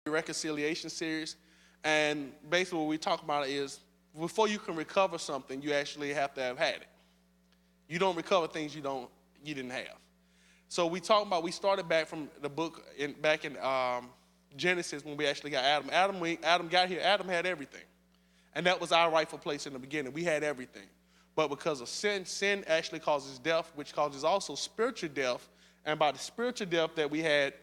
reconciliation series. And basically what we talk about is before you can recover something, you actually have to have had it. You don't recover things you didn't have. So we started back from the book back in Genesis when we actually got Adam. When Adam got here, Adam had everything. And that was our rightful place in the beginning. We had everything. But because of sin actually causes death, which causes also spiritual death. And by the spiritual death that we had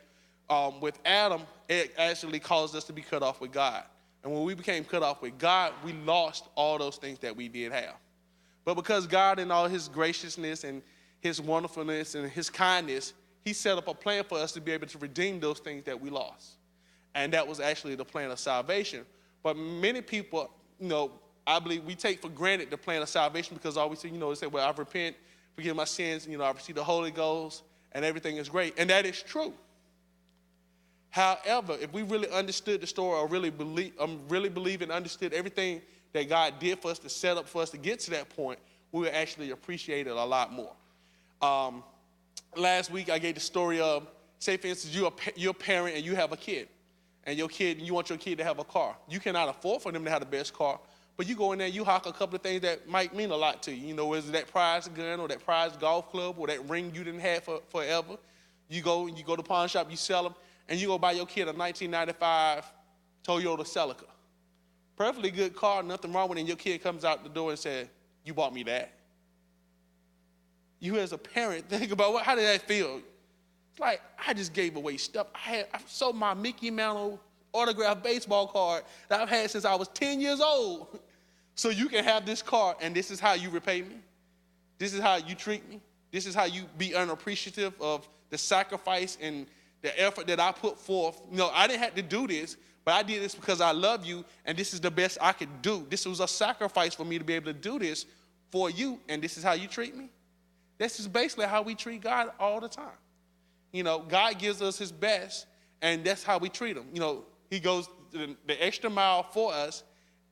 with Adam, it actually caused us to be cut off with God. And when we became cut off with God, we lost all those things that we did have. But because God in all his graciousness and his wonderfulness and his kindness, he set up a plan for us to be able to redeem those things that we lost. And that was actually the plan of salvation. But many people, I believe we take for granted the plan of salvation because all we see, they say, well, I repent, forgive my sins, I receive the Holy Ghost, and everything is great. And that is true. However, if we really understood the story or really believe and understood everything that God did for us to set up for us to get to that point, we would actually appreciate it a lot more. Last week, I gave the story of, say, for instance, you're a parent and you have a kid. And you want your kid to have a car. You cannot afford for them to have the best car, but you go in there, you hawk a couple of things that might mean a lot to you. Is it that prize gun or that prize golf club or that ring you didn't have forever? You go to the pawn shop, you sell them, and you go buy your kid a 1995 Toyota Celica. Perfectly good car, nothing wrong with it, and your kid comes out the door and says, you bought me that. You as a parent, think about how did that feel? It's like, I just gave away stuff. I sold my Mickey Mantle autographed baseball card that I've had since I was 10 years old. So you can have this car, and this is how you repay me. This is how you treat me. This is how you be unappreciative of the sacrifice and the effort that I put forth. I didn't have to do this, but I did this because I love you, and this is the best I could do. This was a sacrifice for me to be able to do this for you, and this is how you treat me. This is basically how we treat God all the time. God gives us his best, and that's how we treat him. He goes the extra mile for us,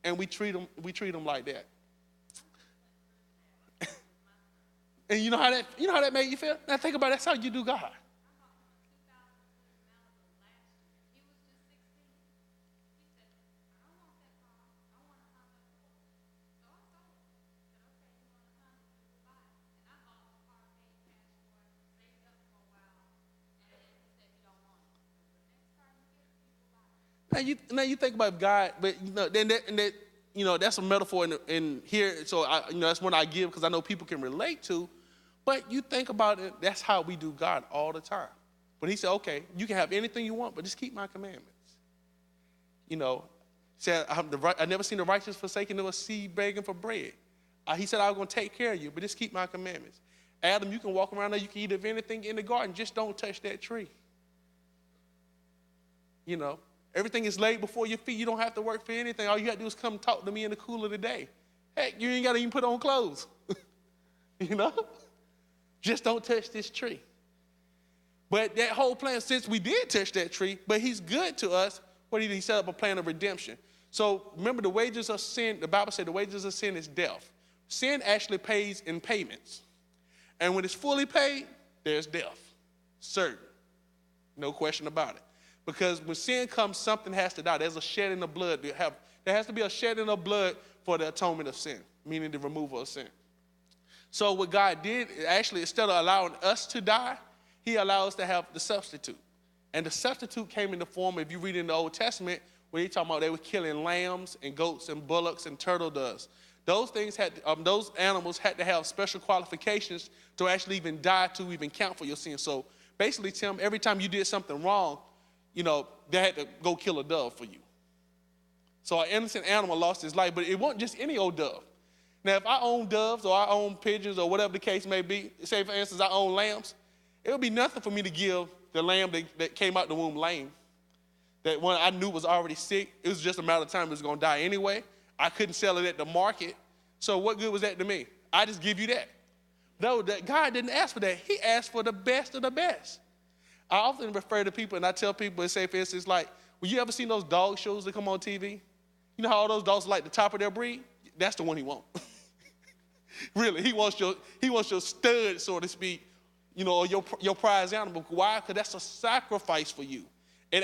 and we treat him like that. And you know how that made you feel? Now think about it, that's how you do God. Now you think about God, but that's a metaphor in here. So that's one I give because I know people can relate to. But you think about it, that's how we do God all the time. But he said, okay, you can have anything you want, but just keep my commandments. Said I never seen the righteous forsaken nor a seed begging for bread. He said I was going to take care of you, but just keep my commandments. Adam, you can walk around there, you can eat of anything in the garden, just don't touch that tree. Everything is laid before your feet. You don't have to work for anything. All you have to do is come talk to me in the cool of the day. Heck, you ain't got to even put on clothes. Just don't touch this tree. But that whole plan, since we did touch that tree, but he's good to us, he set up a plan of redemption. So remember, the wages of sin, the Bible said the wages of sin is death. Sin actually pays in payments. And when it's fully paid, there's death. Certain. No question about it. Because when sin comes, something has to die. There's a shedding of blood. There has to be a shedding of blood for the atonement of sin, meaning the removal of sin. So what God did, actually, instead of allowing us to die, he allowed us to have the substitute. And the substitute came in the form, if you read in the Old Testament, where they talking about they were killing lambs and goats and bullocks and turtle doves. Those animals had to have special qualifications to actually even die to even count for your sin. So basically, Tim, every time you did something wrong, they had to go kill a dove for you. So an innocent animal lost his life, but it wasn't just any old dove. Now, if I own doves or I own pigeons or whatever the case may be, say, for instance, I own lambs, it would be nothing for me to give the lamb that came out the womb lame, that one I knew was already sick. It was just a matter of time it was going to die anyway. I couldn't sell it at the market. So what good was that to me? I just give you that. No, that God didn't ask for that. He asked for the best of the best. I often refer to people, and I tell people, and say, for instance, like, when you ever seen those dog shows that come on TV? You know how all those dogs are like the top of their breed? That's the one he wants. Really, he wants your stud, so to speak, or your prize animal. Why? Because that's a sacrifice for you.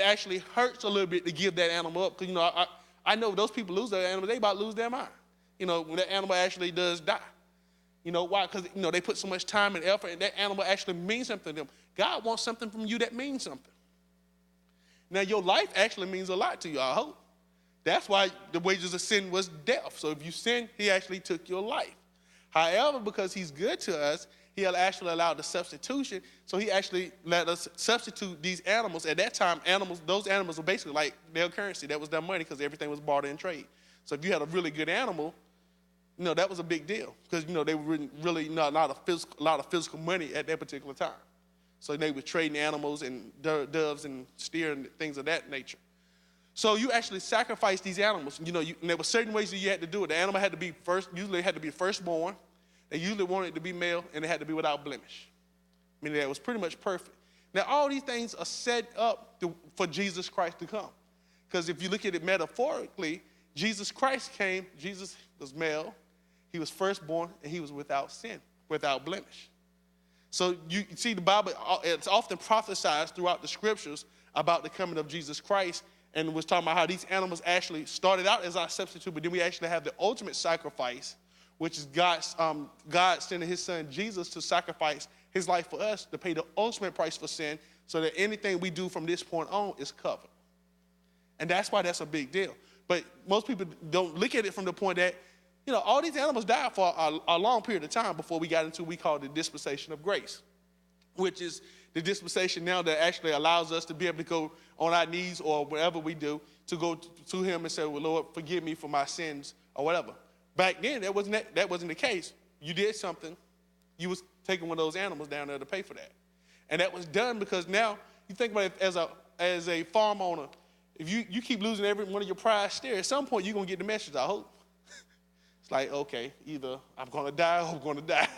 it actually hurts a little bit to give that animal up. Because, I know those people lose their animal, they about to lose their mind. When that animal actually does die. Why? Because, they put so much time and effort, and that animal actually means something to them. God wants something from you that means something. Now, your life actually means a lot to you, I hope. That's why the wages of sin was death. So if you sin, he actually took your life. However, because he's good to us, he actually allowed the substitution. So he actually let us substitute these animals. At that time, those animals were basically like their currency. That was their money because everything was barter and trade. So if you had a really good animal, that was a big deal because, they were really a lot of physical money at that particular time. So they were trading animals and doves and steer and things of that nature. So you actually sacrifice these animals. And there were certain ways that you had to do it. The animal had to be firstborn. They usually wanted it to be male, and it had to be without blemish. Meaning that it was pretty much perfect. Now, all these things are set up for Jesus Christ to come. Because if you look at it metaphorically, Jesus Christ came, Jesus was male, he was firstborn, and he was without sin, without blemish. So you see the Bible, it's often prophesied throughout the scriptures about the coming of Jesus Christ, and was talking about how these animals actually started out as our substitute, but then we actually have the ultimate sacrifice, which is God sending his son Jesus to sacrifice his life for us, to pay the ultimate price for sin, so that anything we do from this point on is covered. And that's why that's a big deal. But most people don't look at it from the point that, all these animals died for a long period of time before we got into what we call the dispensation of grace, which is the dispensation now that actually allows us to be able to go on our knees or whatever we do to go to him and say, well, Lord, forgive me for my sins or whatever. Back then, that wasn't the case. You did something, you was taking one of those animals down there to pay for that. And that was done because now, you think about it as a farm owner, if you keep losing every one of your prized steers, at some point you're going to get the message, I hope. It's like, okay, either I'm going to die or I'm going to die.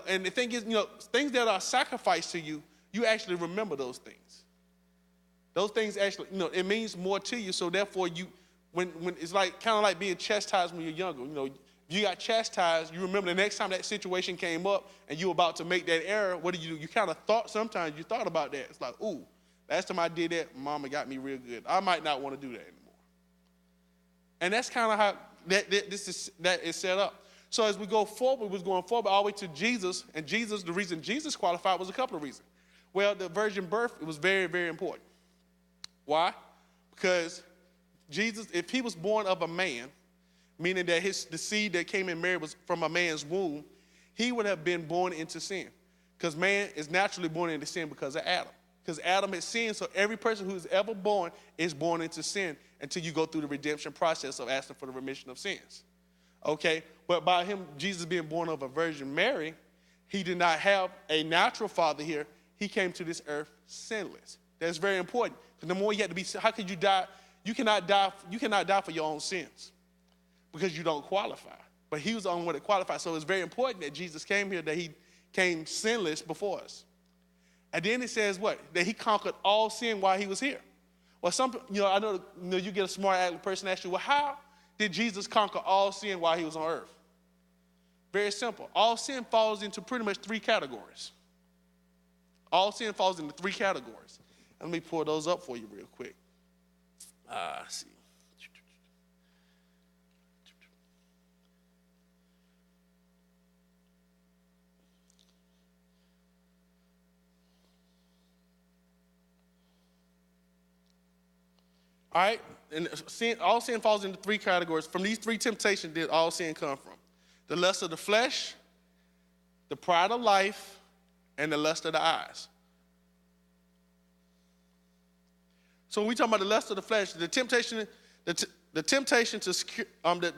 And the thing is, things that are sacrificed to you, you actually remember those things. Those things actually, it means more to you. So therefore, when it's like kind of like being chastised when you're younger. If you got chastised, you remember the next time that situation came up and you were about to make that error, what do? You kind of thought about that. It's like, ooh, last time I did that, mama got me real good. I might not want to do that anymore. And that's kind of how that is set up. So as we go forward, we're going forward all the way to Jesus. And Jesus, the reason Jesus qualified was a couple of reasons. Well, the virgin birth, it was very, very important. Why? Because Jesus, if he was born of a man, meaning that the seed that came in Mary was from a man's womb, he would have been born into sin. Because man is naturally born into sin because of Adam. Because Adam had sinned, so every person who is ever born is born into sin until you go through the redemption process of asking for the remission of sins. Okay? But by him, Jesus being born of a Virgin Mary, he did not have a natural father here. He came to this earth sinless. That's very important. Because the more you have to be, how could you die? You cannot die for your own sins because you don't qualify. But he was the only one that qualified. So it's very important that Jesus came here, that he came sinless before us. And then it says what? That he conquered all sin while he was here. Well, I know you get a smart person ask you, well, how did Jesus conquer all sin while he was on earth? Very simple. All sin falls into pretty much three categories. All sin falls into three categories. Let me pull those up for you real quick. Let's see. All right, and all sin falls into three categories. From these three temptations did all sin come from? The lust of the flesh, the pride of life, and the lust of the eyes. So when we talk about the lust of the flesh, the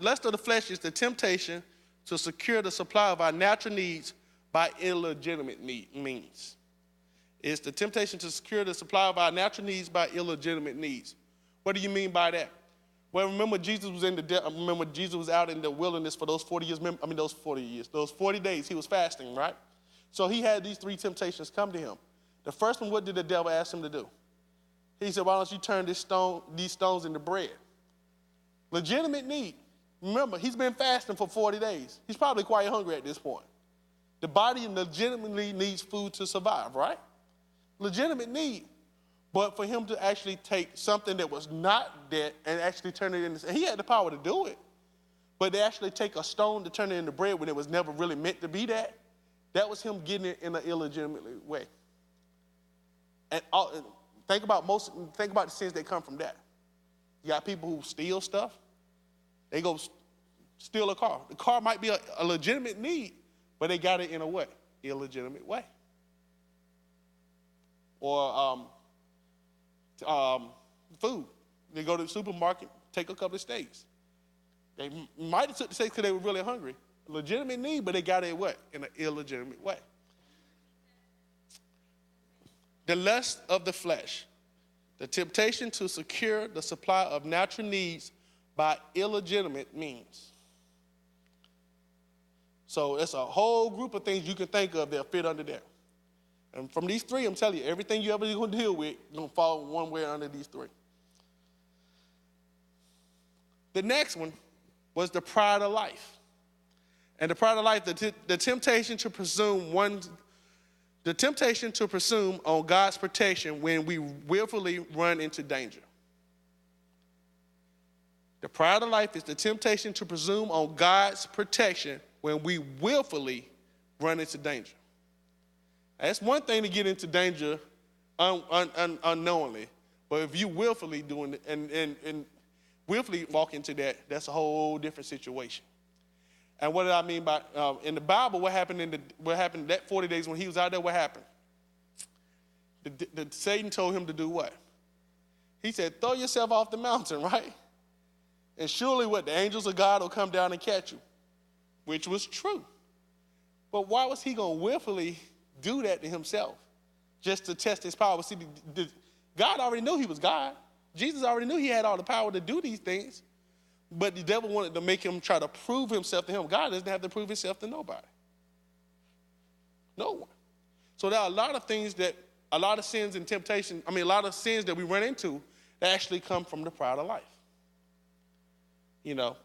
lust of the flesh is the temptation to secure the supply of our natural needs by illegitimate means. It's the temptation to secure the supply of our natural needs by illegitimate needs. What do you mean by that? Well, remember Jesus was out in the wilderness for those 40 years. Those 40 days he was fasting, right? So he had these three temptations come to him. The first one, what did the devil ask him to do? He said, why don't you turn these stones into bread? Legitimate need. Remember, he's been fasting for 40 days. He's probably quite hungry at this point. The body legitimately needs food to survive, right? Legitimate need. But for him to actually take something that was not that and actually turn it into, he had the power to do it. But they actually take a stone to turn it into bread when it was never really meant to be that. That was him getting it in an illegitimate way. And think about the sins that come from that. You got people who steal stuff. They go steal a car. The car might be a legitimate need, but they got it in a what? Illegitimate way. Or food. They go to the supermarket, take a couple of steaks. They might have took the steaks because they were really hungry. Legitimate need, but they got it what? In an illegitimate way. The lust of the flesh. The temptation to secure the supply of natural needs by illegitimate means. So it's a whole group of things you can think of that fit under there. And from these three, I'm telling you, everything you ever going to deal with is going to fall one way under these three. The next one was the pride of life. And the pride of life, the temptation to presume on God's protection when we willfully run into danger. The pride of life is the temptation to presume on God's protection when we willfully run into danger. That's one thing to get into danger unknowingly, but if you willfully doing it and willfully walk into that, that's a whole different situation. And what did I mean by in the Bible? What happened that 40 days when he was out there? What happened? Satan told him to do what? He said, "Throw yourself off the mountain," right? And surely, what, the angels of God will come down and catch you, which was true. But why was he going to willfully do that to himself, just to test his power? See, God already knew he was God. Jesus already knew he had all the power to do these things. But the devil wanted to make him try to prove himself to him. God doesn't have to prove himself to nobody. No one. So there are a lot of things a lot of sins and temptation, a lot of sins that we run into that actually come from the pride of life. You know,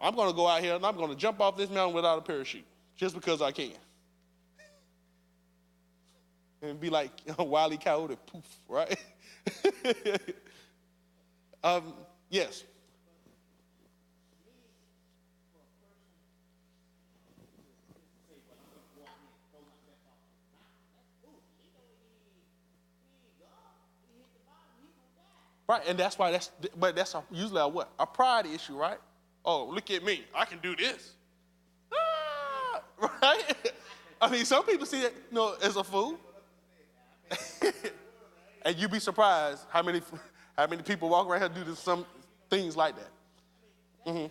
I'm going to go out here and I'm going to jump off this mountain without a parachute just because I can. And be like Wile E. Coyote, poof, right? Yes. Right, and that's why that's usually a pride issue, right? Oh, look at me, I can do this. Right? Some people see it, as a fool. And you'd be surprised how many people walk around here and do some things like that. Mm-hmm.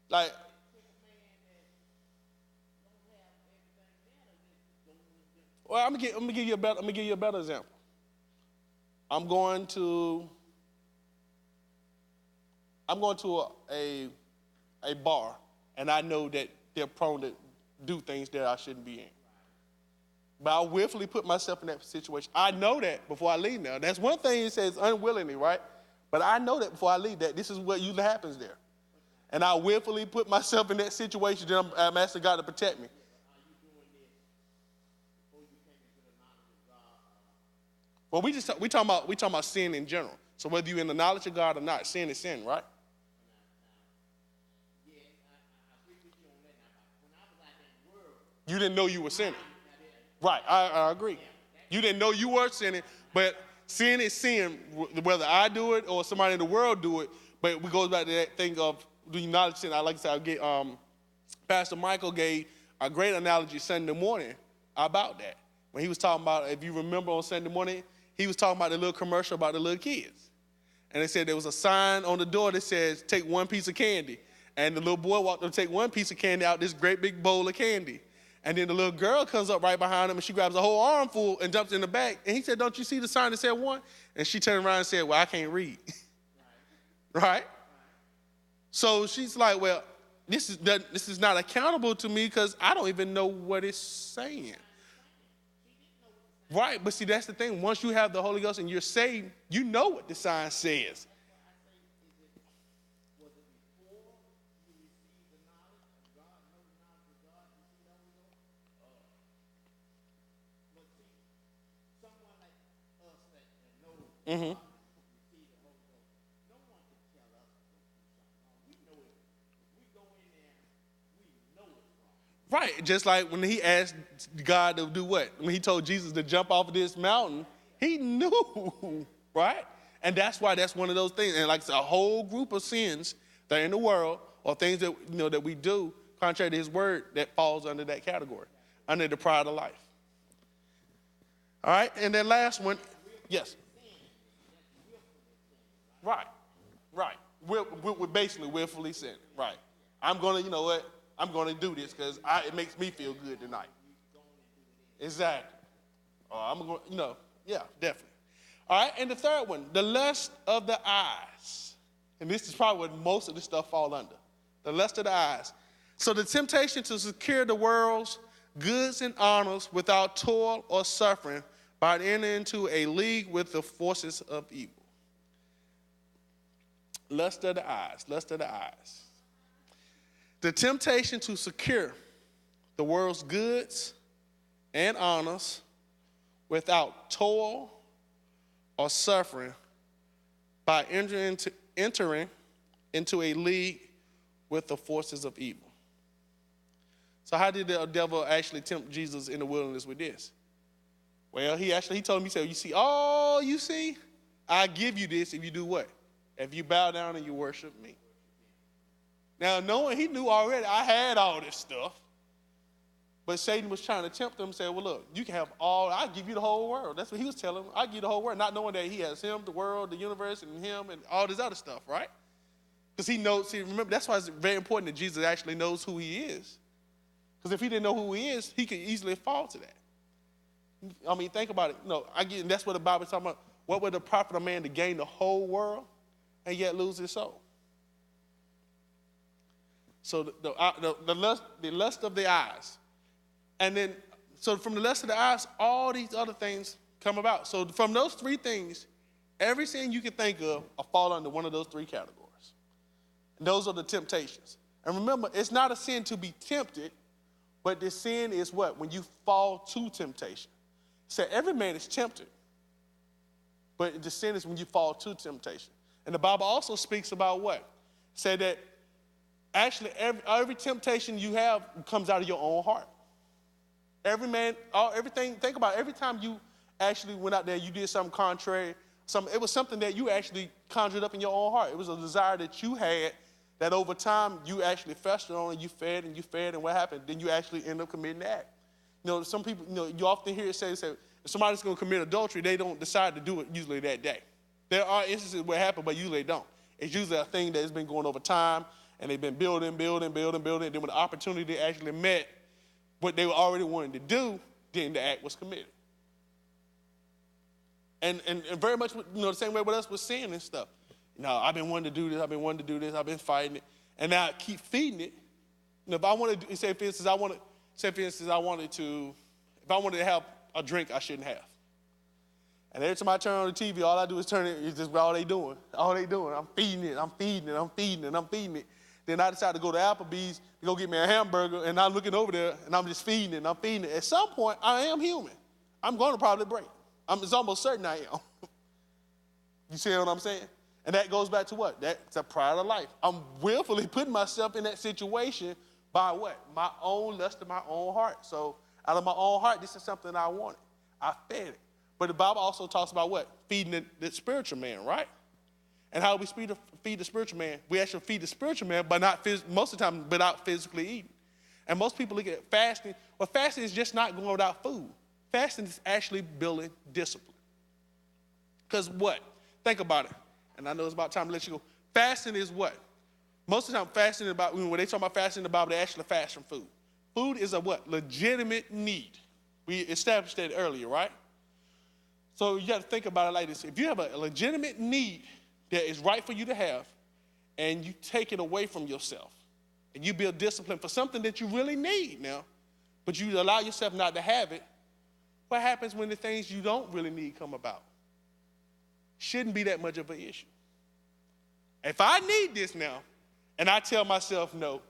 Like, well, I'm gonna give you a better example. I'm going to a bar, and I know that they're prone to do things that I shouldn't be in. But I willfully put myself in that situation. I know that before I leave now. That's one thing it says unwillingly, right? But I know that before I leave that this is what usually happens there. And I willfully put myself in that situation that I'm asking God to protect me. Well, we talking about sin in general. So whether you're in the knowledge of God or not, sin is sin, right? You didn't know you were sinning. Right, I agree. You didn't know you were sinning, but sin is sin, whether I do it or somebody in the world do it. But we go back to that thing of the knowledge of sin. I like to say, Pastor Michael gave a great analogy Sunday morning about that. When he was talking about, if you remember on Sunday morning, he was talking about the little commercial about the little kids. And they said there was a sign on the door that says, take one piece of candy. And the little boy walked up to take one piece of candy out this great big bowl of candy. And then the little girl comes up right behind him and she grabs a whole armful and dumps in the bag. And he said, don't you see the sign that said one? And she turned around and said, well, I can't read. Right? So she's like, well, this is not accountable to me because I don't even know what it's saying. Right, but see, that's the thing. Once you have the Holy Ghost and you're saved, you know what the sign says. Mm-hmm. Right, just like when he asked God to do what? When he told Jesus to jump off of this mountain, he knew, right? And that's why that's one of those things. And like it's a whole group of sins that are in the world or things that that we do contrary to his word that falls under that category, under the pride of life. All right, and then last one, yes. Right, right. We're basically willfully sinning, right. I'm going to, you know what? I'm going to do this because it makes me feel good tonight. Exactly. I'm going to, yeah, definitely. All right, and the third one, the lust of the eyes. And this is probably what most of this stuff fall under. The lust of the eyes. So the temptation to secure the world's goods and honors without toil or suffering by entering into a league with the forces of evil. Lust of the eyes, lust of the eyes. The temptation to secure the world's goods and honors without toil or suffering by entering into a league with the forces of evil. So how did the devil actually tempt Jesus in the wilderness with this? Well, he told him, you see, I give you this if you do what? If you bow down and you worship me. Now, knowing he knew already I had all this stuff, but Satan was trying to tempt him and say, well, look, you can have I'll give you the whole world. That's what he was telling him. I'll give you the whole world, not knowing that he has him, the world, the universe, and him, and all this other stuff, right? Because he knows, remember, that's why it's very important that Jesus actually knows who he is. Because if he didn't know who he is, he could easily fall to that. I mean, think about it. And that's what the Bible is talking about. What would it profit a man to gain the whole world and yet lose his soul? So the lust of the eyes. And then, so from the lust of the eyes, all these other things come about. So from those three things, every sin you can think of will fall under one of those three categories. And those are the temptations. And remember, it's not a sin to be tempted, but the sin is what? When you fall to temptation. So every man is tempted, but the sin is when you fall to temptation. And the Bible also speaks about what? Say that actually every temptation you have comes out of your own heart. Everything, think about it, every time you actually went out there, you did something contrary, it was something that you actually conjured up in your own heart. It was a desire that you had that over time you actually festered on and you fed, and what happened? Then you actually end up committing the act. Some people, you often hear it say, if somebody's going to commit adultery, they don't decide to do it usually that day. There are instances where it happens, but usually they don't. It's usually a thing that has been going over time, and they've been building. And then when the opportunity actually met what they were already wanting to do, then the act was committed. And very much, the same way with us with sin and stuff. I've been wanting to do this, I've been fighting it, and now I keep feeding it. If I wanted to, if I wanted to have a drink I shouldn't have. And every time I turn on the TV, all I do is turn it, it's just all they doing. I'm feeding it. Then I decide to go to Applebee's to go get me a hamburger, and I'm looking over there, and I'm just feeding it. At some point, I am human. I'm going to probably break. It's almost certain I am. You see what I'm saying? And that goes back to what? That's a pride of life. I'm willfully putting myself in that situation by what? My own lust of my own heart. So out of my own heart, this is something I wanted. I fed it. But the Bible also talks about what? Feeding the spiritual man, right? And how we feed the spiritual man? We actually feed the spiritual man, but most of the time without physically eating. And most people look at fasting. Well, fasting is just not going without food. Fasting is actually building discipline. Because what? Think about it. And I know it's about time to let you go. Fasting is what? Most of the time, fasting is about, when they talk about fasting in the Bible, they actually fast from food. Food is a what? Legitimate need. We established that earlier, right? So you got to think about it like this. If you have a legitimate need that is right for you to have, and you take it away from yourself, and you build discipline for something that you really need now, but you allow yourself not to have it, what happens when the things you don't really need come about? Shouldn't be that much of an issue. If I need this now, and I tell myself no,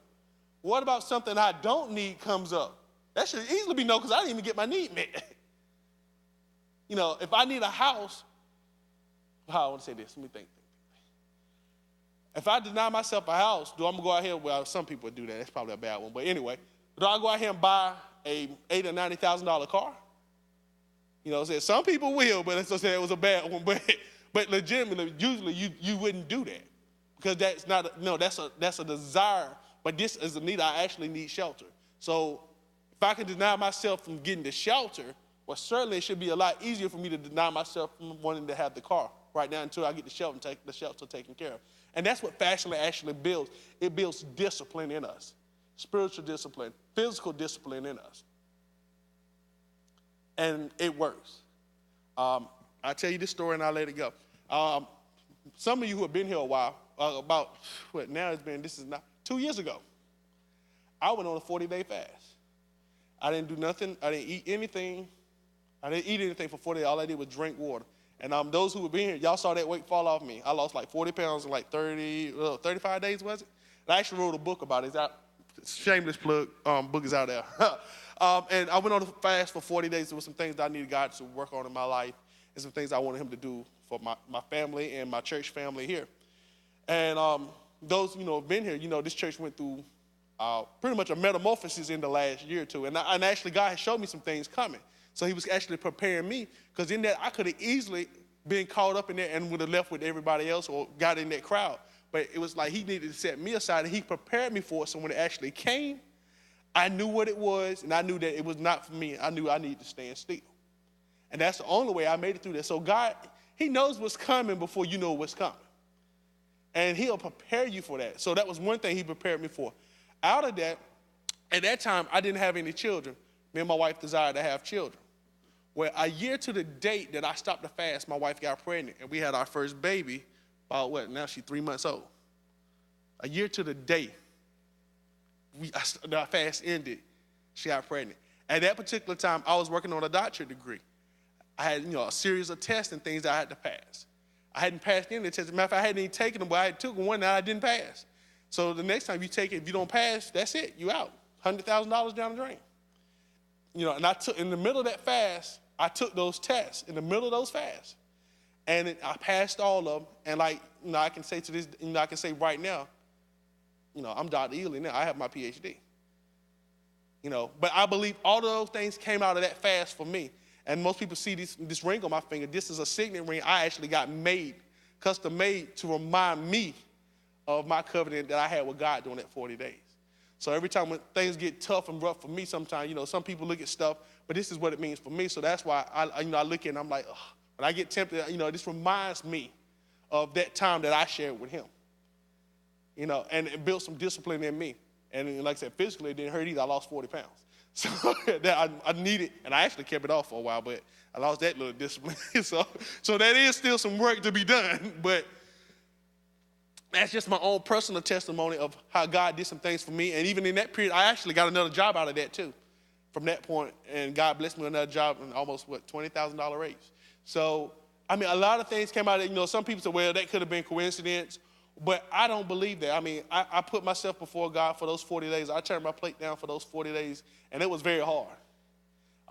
what about something I don't need comes up? That should easily be no, because I didn't even get my need met. If I need a house, how I want to say this. Let me think. If I deny myself a house, do I'm going to go out here? Well, some people do that. That's probably a bad one. But anyway, do I go out here and buy a $80,000 or $90,000 car? You know what I'm saying? Some people will, but let's just say it was a bad one. But legitimately, usually you wouldn't do that. Because that's not, that's a desire. But this is a need. I actually need shelter. So if I can deny myself from getting the shelter, well, certainly it should be a lot easier for me to deny myself from wanting to have the car right now until I get the shelter taken care of. And that's what fasting actually builds. It builds discipline in us, spiritual discipline, physical discipline in us. And it works. I'll tell you this story and I'll let it go. Some of you who have been here a while, this is not 2 years ago, I went on a 40-day fast. I didn't do nothing. I didn't eat anything. I didn't eat anything for 40 days. All I did was drink water. And those who have been here, y'all saw that weight fall off me. I lost like 40 pounds in like 35 days, was it? And I actually wrote a book about it. It's out. Shameless plug. Book is out there. And I went on a fast for 40 days. There were some things that I needed God to work on in my life and some things I wanted him to do for my family and my church family here. And those, have been here, this church went through pretty much a metamorphosis in the last year or two. And actually, God has showed me some things coming. So he was actually preparing me, because in that I could have easily been caught up in there and would have left with everybody else or got in that crowd. But it was like he needed to set me aside, and he prepared me for it. So when it actually came, I knew what it was, and I knew that it was not for me. I knew I needed to stand still. And that's the only way I made it through that. So God, he knows what's coming before you know what's coming. And he'll prepare you for that. So that was one thing he prepared me for. Out of that, at that time, I didn't have any children. Me and my wife desired to have children. Well, a year to the date that I stopped the fast, my wife got pregnant, and we had our first baby about, now she's 3 months old. A year to the day, the fast ended, she got pregnant. At that particular time, I was working on a doctorate degree. I had, a series of tests and things that I had to pass. I hadn't passed any of the tests. As a matter of fact, I hadn't even taken them, but I took one that I didn't pass. So the next time you take it, if you don't pass, that's it, you out. $100,000 down the drain. And I took, in the middle of that fast, I took those tests in the middle of those fasts. And I passed all of them. And I can say to this, I can say right now, I'm Dr. Eley now. I have my Ph.D. But I believe all of those things came out of that fast for me. And most people see this ring on my finger. This is a signet ring I actually got custom made to remind me of my covenant that I had with God during that 40 days. So every time when things get tough and rough for me sometimes, some people look at stuff, but this is what it means for me. So that's why I look at it and I'm like, ugh. When I get tempted, this reminds me of that time that I shared with him. And it built some discipline in me. And like I said, physically it didn't hurt either. I lost 40 pounds. So that I needed, and I actually kept it off for a while, but I lost that little discipline. so that is still some work to be done, but that's just my own personal testimony of how God did some things for me. And even in that period, I actually got another job out of that too, from that point. And God blessed me with another job and almost, $20,000 raise. So, a lot of things came out of it. Some people say, well, that could have been coincidence. But I don't believe that. I put myself before God for those 40 days. I turned my plate down for those 40 days, and it was very hard.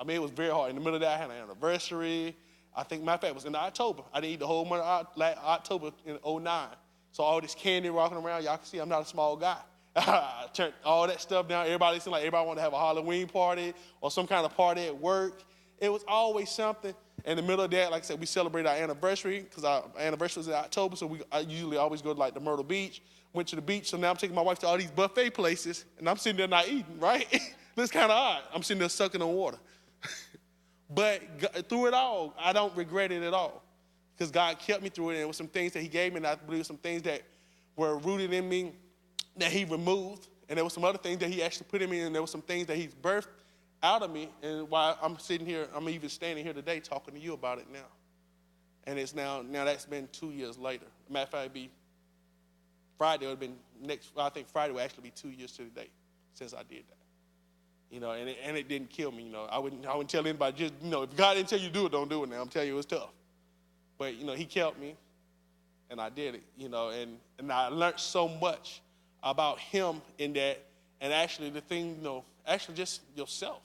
It was very hard. In the middle of that, I had an anniversary. I think, matter of fact, it was in October. I didn't eat the whole month of October in 2009. So all this candy walking around, y'all can see I'm not a small guy. I turned all that stuff down. Everybody seemed like everybody wanted to have a Halloween party or some kind of party at work. It was always something. In the middle of that, like I said, we celebrated our anniversary because our anniversary was in October, so I usually always go to the Myrtle Beach. Went to the beach, so now I'm taking my wife to all these buffet places, and I'm sitting there not eating, right? That's kind of odd. I'm sitting there sucking on water. But through it all, I don't regret it at all because God kept me through it, and there were some things that he gave me, and I believe some things that were rooted in me that he removed, and there were some other things that he actually put in me, and there were some things that he's birthed out of me, and while I'm sitting here, I'm even standing here today talking to you about it now. And it's now that's been 2 years later. Matter of fact, it'd be Friday, it would have been I think Friday would actually be 2 years to the day since I did that. And it didn't kill me, I wouldn't tell anybody, just, if God didn't tell you to do it, don't do it now. I'm telling you, it was tough. But, he kept me, and I did it, and I learned so much about him in that, and actually the thing, actually just yourself.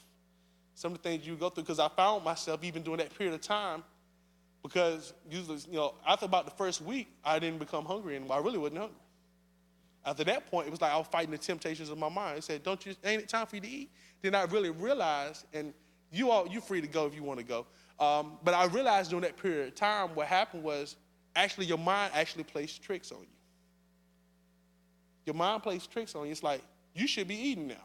Some of the things you go through, because I found myself even during that period of time Because usually, after about the first week, I didn't become hungry anymore. I really wasn't hungry. After that point, it was like I was fighting the temptations of my mind. It said, ain't it time for you to eat? Then I really realized, and you're free to go if you want to go. But I realized during that period of time, what happened was actually your mind actually plays tricks on you. Your mind plays tricks on you. It's like, you should be eating now.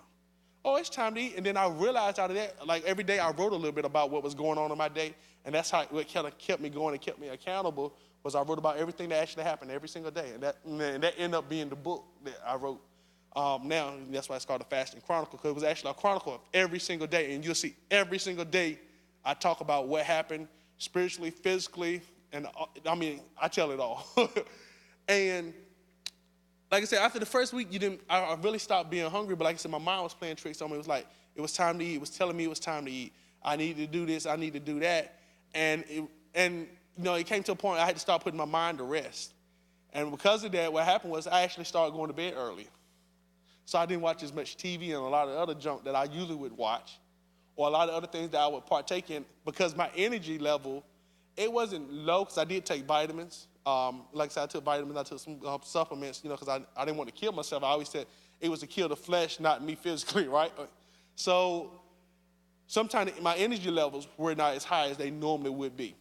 Oh, it's time to eat. And then I realized out of that, like every day I wrote a little bit about what was going on in my day. And that's how what kind of kept me going and kept me accountable, was I wrote about everything that actually happened every single day. And that ended up being the book that I wrote now. And that's why it's called the Fasting Chronicle, because it was actually a chronicle of every single day. And you'll see every single day I talk about what happened spiritually, physically, and I tell it all. And like I said, after the first week, I really stopped being hungry. But like I said, my mind was playing tricks on me. It was like, it was time to eat. It was telling me it was time to eat. I need to do this. I need to do that. And it came to a point I had to start putting my mind to rest. And because of that, what happened was I actually started going to bed early. So I didn't watch as much TV and a lot of other junk that I usually would watch, or a lot of other things that I would partake in, because my energy level, it wasn't low, because I did take vitamins. Like I said, I took vitamins, I took some supplements, because I didn't want to kill myself. I always said it was to kill the flesh, not me physically, right? So sometimes my energy levels were not as high as they normally would be.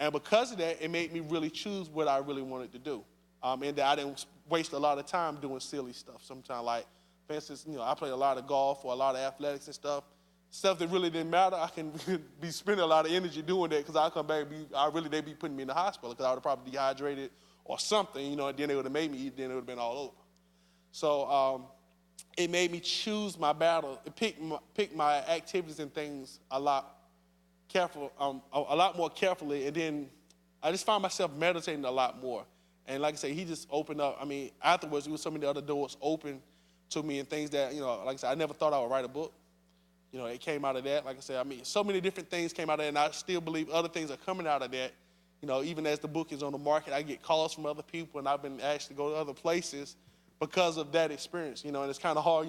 And because of that, it made me really choose what I really wanted to do. And that I didn't waste a lot of time doing silly stuff. Sometimes, like, for instance, I played a lot of golf or a lot of athletics and stuff that really didn't matter. I can be spending a lot of energy doing that, because I'll come back and they'd be putting me in the hospital because I would have probably dehydrated or something, and then they would have made me eat, then it would have been all over. So it made me choose my battle, pick my activities and things a lot more carefully, and then I just found myself meditating a lot more. And like I said, he just opened up. Afterwards, there was so many other doors open to me and things that, like I said, I never thought I would write a book. It came out of that. Like I said, so many different things came out of that, and I still believe other things are coming out of that. Even as the book is on the market, I get calls from other people, and I've been asked to go to other places because of that experience. And it's kind of hard.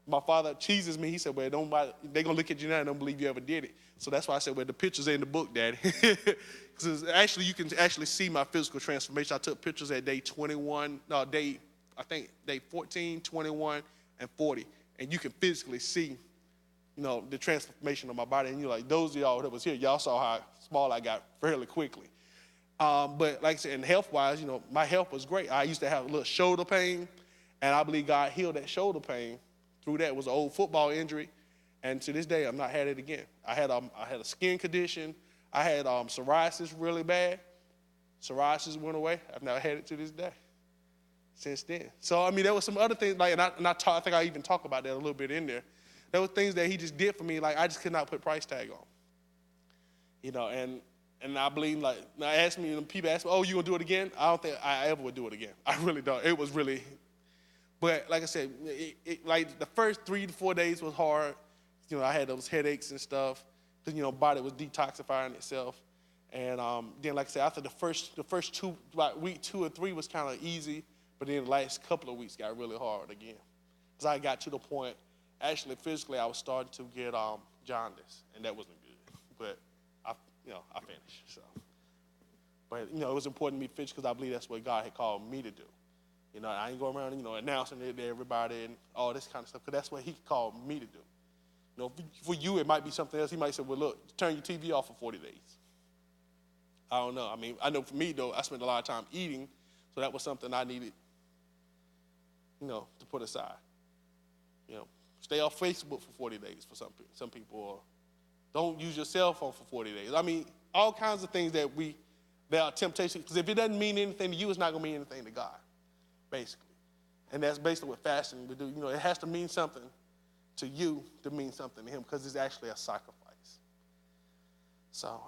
My father teases me. He said, well, they're going to look at you now and don't believe you ever did it. So that's why I said, well, the pictures are in the book, Daddy. Because actually, you can actually see my physical transformation. I took pictures at day 14, 21, and 40. And you can physically see, the transformation of my body. And you're like, those of y'all that was here, y'all saw how small I got fairly quickly. But like I said, and health-wise, my health was great. I used to have a little shoulder pain, and I believe God healed that shoulder pain. Through that, it was an old football injury, and to this day, I've not had it again. I had a skin condition. I had psoriasis really bad. Psoriasis went away. I've not had it to this day since then. So, there was some other things, like, I think I even talk about that a little bit in there. There were things that he just did for me, like I just could not put price tag on. And I believe, like, people ask me, oh, you gonna do it again? I don't think I ever would do it again. I really don't. It was really, but like I said, like the first 3 to 4 days was hard. I had those headaches and stuff, because, body was detoxifying itself. And then, like I said, after the first two, like week 2 or 3 was kind of easy, but then the last couple of weeks got really hard again. Because I got to the point, actually, physically, I was starting to get jaundice, and that wasn't good. But I finished. So, but it was important to me to finish, because I believe that's what God had called me to do. I ain't going around, announcing it to everybody and all this kind of stuff, because that's what he called me to do. For you, it might be something else. He might say, well, look, turn your TV off for 40 days. I don't know. I know for me, though, I spent a lot of time eating, so that was something I needed, to put aside. Stay off Facebook for 40 days for some people, or don't use your cell phone for 40 days. All kinds of things that are temptations, because if it doesn't mean anything to you, it's not going to mean anything to God, basically. And that's basically what fasting would do. It has to mean something to you to mean something to him, because it's actually a sacrifice. So,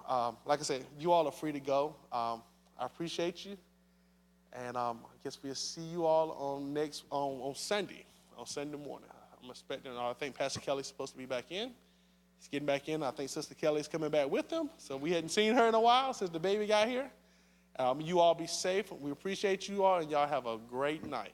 like I said, you all are free to go. I appreciate you. And I guess we'll see you all on Sunday morning. I'm expecting, I think Pastor Kelly's supposed to be back in. He's getting back in. I think Sister Kelly's coming back with him. So we hadn't seen her in a while since the baby got here. You all be safe. We appreciate you all, and y'all have a great night.